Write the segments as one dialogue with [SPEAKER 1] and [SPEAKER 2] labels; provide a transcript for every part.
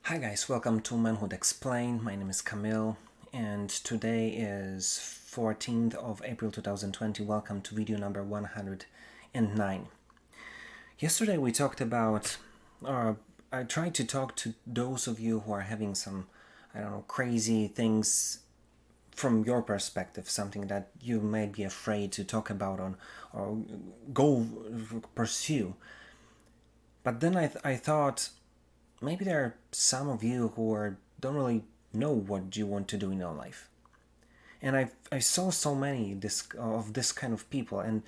[SPEAKER 1] Hi guys, welcome to Manhood Explained. My name is Camille and today is 14th of April 2020. Welcome to video number 109. Yesterday we talked about, or I tried to talk to those of you who are having some, crazy things from your perspective, something that you may be afraid to talk about or go pursue. But then I thought maybe there are some of you don't really know what you want to do in your life. And I saw so many of this kind of people, and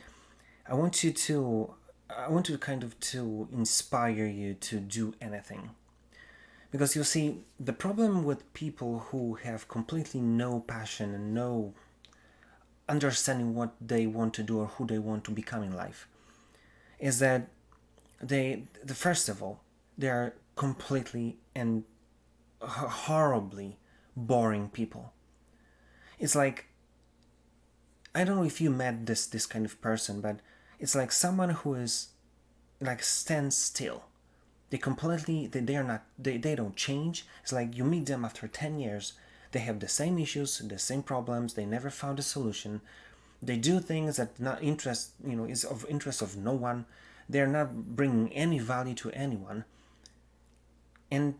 [SPEAKER 1] I want you to I want to kind of to inspire you to do anything. Because you see, the problem with people who have completely no passion and no understanding what they want to do or who they want to become in life is that first of all, they are completely and horribly boring people. It's like, I don't know if you met this kind of person, but it's like someone who is like stands still. They are not they don't change. It's like you meet them after 10 years, they have the same issues, the same problems, they never found a solution. They do things that not interest is of interest of no one. They're not bringing any value to anyone, and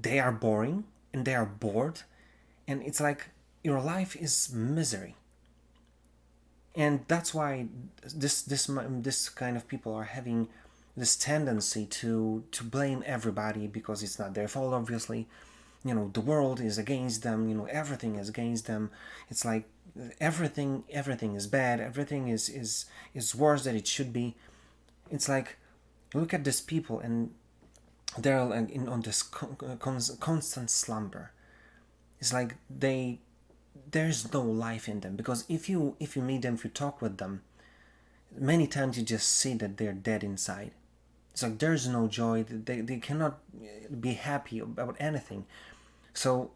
[SPEAKER 1] they are boring and they are bored, and it's like your life is misery. And that's why this kind of people are having this tendency to blame everybody because it's not their fault. Obviously, the world is against them. Everything is against them. It's like everything is bad. Everything is worse than it should be. It's like, look at these people, and they're like on this constant slumber. It's like there's no life in them, because if you meet them, if you talk with them, many times you just see that they're dead inside. It's like there's no joy. They cannot be happy about anything. So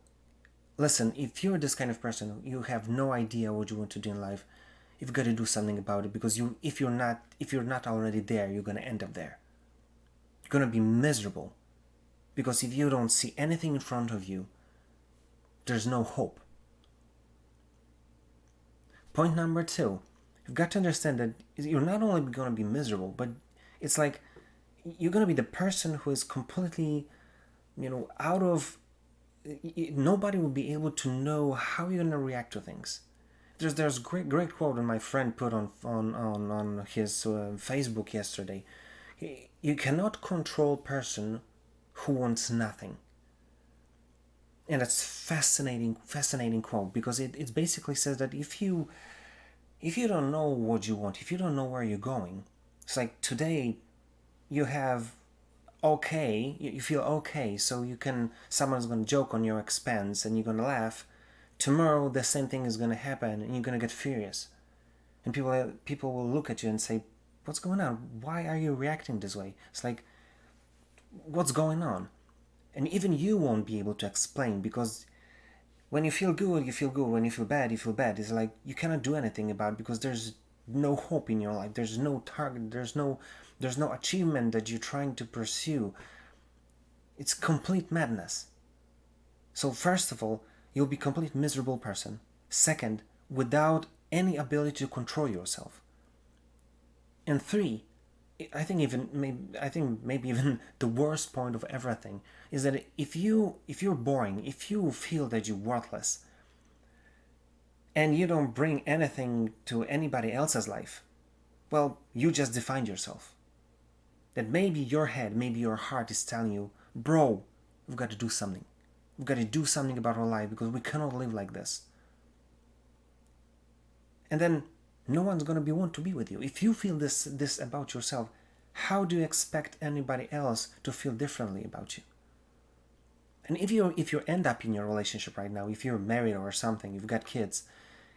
[SPEAKER 1] listen, if you're this kind of person, you have no idea what you want to do in life, you've got to do something about it, because if you're not already there, you're going to end up there. You're going to be miserable, because if you don't see anything in front of you, there's no hope. Point number two, you've got to understand that you're not only going to be miserable, but it's like you're going to be the person who is completely, out of. Nobody will be able to know how you're going to react to things. There's a great quote that my friend put on his Facebook yesterday. You cannot control a person who wants nothing. And that's fascinating quote, because it basically says that if you don't know what you want, if you don't know where you're going, it's like today you have okay, you feel okay, so someone's gonna joke on your expense and you're gonna laugh. Tomorrow the same thing is gonna happen and you're gonna get furious, and people will look at you and say, "What's going on? Why are you reacting this way?" It's like, what's going on? And even you won't be able to explain, because when you feel good, you feel good. When you feel bad, you feel bad. It's like you cannot do anything about it, because there's no hope in your life. There's no target. There's no achievement that you're trying to pursue. It's complete madness. So first of all, you'll be a complete miserable person. Second, without any ability to control yourself. And three, I think maybe even the worst point of everything is that if you're boring, if you feel that you're worthless, and you don't bring anything to anybody else's life, well, you just defined yourself. That maybe your head, maybe your heart is telling you, bro, we've got to do something. We've got to do something about our life, because we cannot live like this. And then no one's going to want to be with you. If you feel this about yourself, how do you expect anybody else to feel differently about you? And if you end up in your relationship right now, if you're married or something, you've got kids,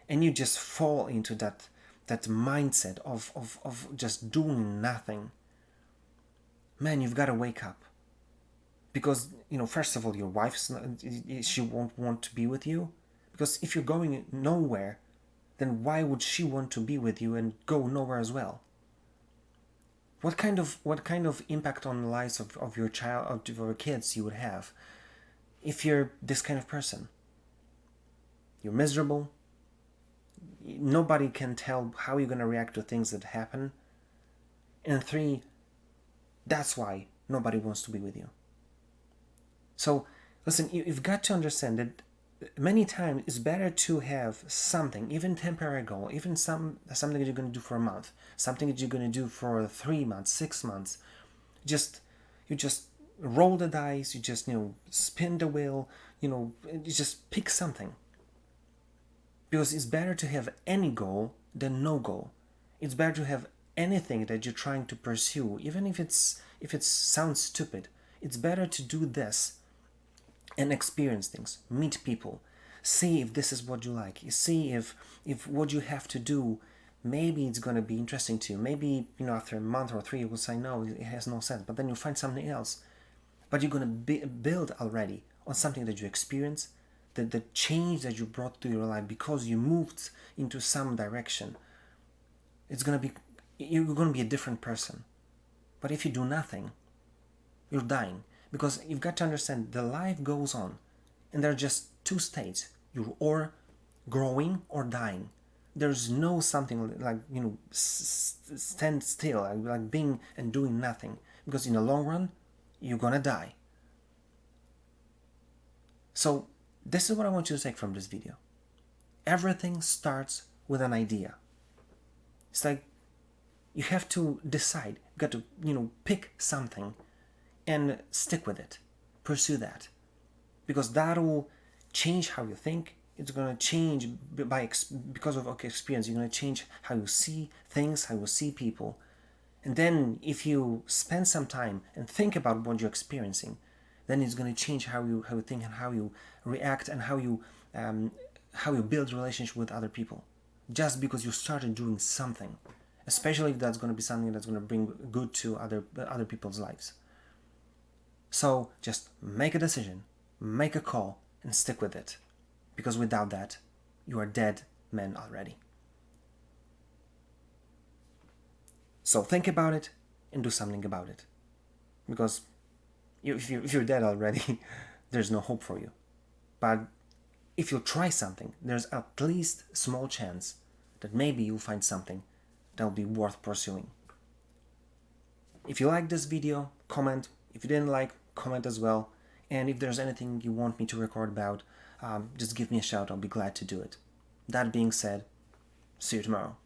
[SPEAKER 1] and you just fall into that mindset of just doing nothing, man, you've got to wake up. Because first of all, your she won't want to be with you, because if you're going nowhere, then why would she want to be with you and go nowhere as well? What kind of impact on the lives of your child, of your kids you would have? if you're this kind of person. You're miserable. Nobody can tell how you're going to react to things that happen. And 3, that's why nobody wants to be with you. So, listen, you've got to understand that many times it's better to have something, even temporary goal, even something that you're going to do for a month, something that you're going to do for 3 months, 6 months. You just roll the dice, you just, spin the wheel, you just pick something. Because it's better to have any goal than no goal. It's better to have anything that you're trying to pursue, even if it sounds stupid. It's better to do this and experience things, meet people, see if this is what you like, see if what you have to do, maybe it's going to be interesting to you. Maybe, after a month or 3 you will say, no, it has no sense, but then you'll find something else. But you're going to build already on something that you experience, the change that you brought to your life because you moved into some direction. You're going to be a different person. But if you do nothing, you're dying. Because you've got to understand, the life goes on. And there are just 2 states. You're or growing or dying. There's no something like, stand still, like being and doing nothing. Because in the long run, you're going to die. So, this is what I want you to take from this video. Everything starts with an idea. It's like you have to decide. You got to, pick something and stick with it. Pursue that. Because that will change how you think. It's going to change because of experience. You're going to change how you see things, how you see people. And then if you spend some time and think about what you're experiencing, then it's going to change how you think and how you react and how you build relationship with other people. Just because you started doing something, especially if that's going to be something that's going to bring good to other people's lives. So just make a decision, make a call, and stick with it. Because without that, you are dead men already. So think about it and do something about it. Because if you're dead already, there's no hope for you. But if you try something, there's at least a small chance that maybe you'll find something that will be worth pursuing. If you like this video, comment. If you didn't like, comment as well. And if there's anything you want me to record about, just give me a shout. I'll be glad to do it. That being said, see you tomorrow.